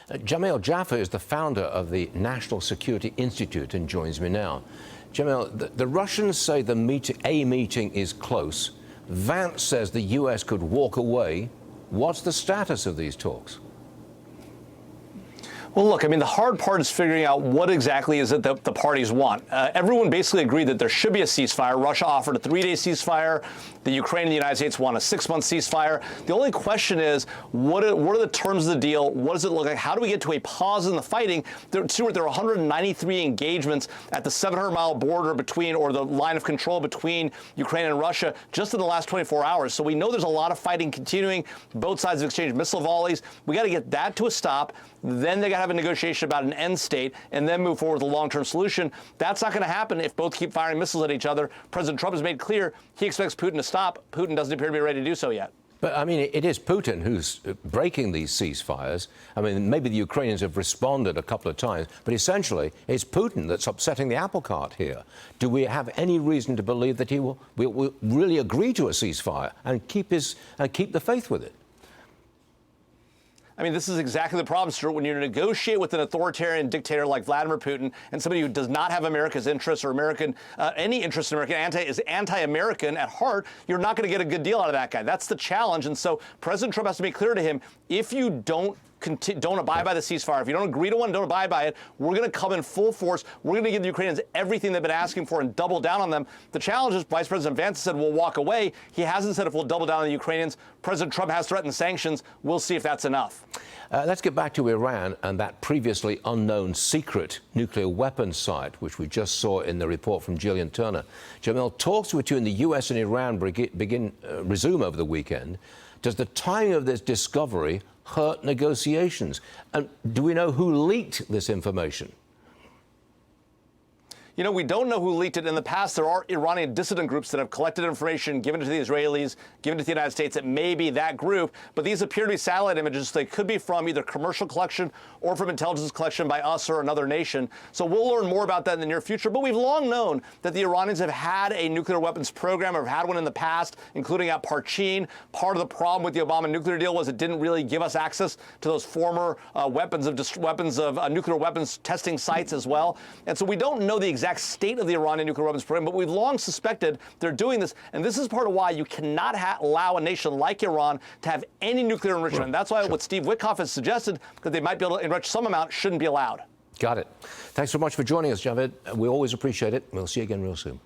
Jamil Jaffer is the founder of the National Security Institute and joins me now. Jamil, the Russians say a meeting is close. Vance says the U.S. could walk away. What's the status of these talks? Well, look, I mean, the hard part is figuring out what exactly is it that the parties want. Everyone basically agreed that there should be a ceasefire. Russia offered a 3-day ceasefire. The Ukraine and the United States want a 6-month ceasefire. The only question is, what are the terms of the deal? What does it look like? How do we get to a pause in the fighting? There are 193 engagements at the 700-mile border between, or the line of control between Ukraine and Russia just in the last 24 hours. So we know there's a lot of fighting continuing. Both sides have exchanged missile volleys. We got to get that to a stop. Then they got to have a negotiation about an end state and then move forward with a long-term solution. That's not going to happen if both keep firing missiles at each other. President Trump has made clear he expects Putin to stop. Putin doesn't appear to be ready to do so yet. But, I mean, it is Putin who's breaking these ceasefires. I mean, maybe the Ukrainians have responded a couple of times, but essentially it's Putin that's upsetting the apple cart here. Do we have any reason to believe that he will really agree to a ceasefire and keep the faith with it? I mean, this is exactly the problem, Stuart. When you negotiate with an authoritarian dictator like Vladimir Putin and somebody who does not have America's interests or any interest in America, is anti-American at heart, you're not going to get a good deal out of that guy. That's the challenge. And so President Trump has to make clear to him, if you don't abide by the ceasefire, if you don't agree to one, don't abide by it, we're going to come in full force. We're going to give the Ukrainians everything they've been asking for and double down on them. The challenge is Vice President Vance said we'll walk away. He hasn't said if we'll double down on the Ukrainians. President Trump has threatened sanctions. We'll see if that's enough. Let's get back to Iran and that previously unknown secret nuclear weapons site, which we just saw in the report from Gillian Turner. Jamil, talks between the U.S. and Iran resume over the weekend. Does the timing of this discovery hurt negotiations? And do we know who leaked this information? You know, we don't know who leaked it. In the past, there are Iranian dissident groups that have collected information, given it to the Israelis, given it to the United States. It may be that group, but these appear to be satellite images. So they could be from either commercial collection or from intelligence collection by us or another nation. So we'll learn more about that in the near future. But we've long known that the Iranians have had a nuclear weapons program, or have had one in the past, including at Parchin. Part of the problem with the Obama nuclear deal was it didn't really give us access to those former nuclear weapons testing sites as well. And so we don't know the exact state of the Iranian nuclear weapons program, but we've long suspected they're doing this. And this is part of why you cannot allow a nation like Iran to have any nuclear enrichment. Right. That's why what Steve Witkoff has suggested, that they might be able to enrich some amount, shouldn't be allowed. Got it. Thanks so much for joining us, Javid. We always appreciate it. We'll see you again real soon.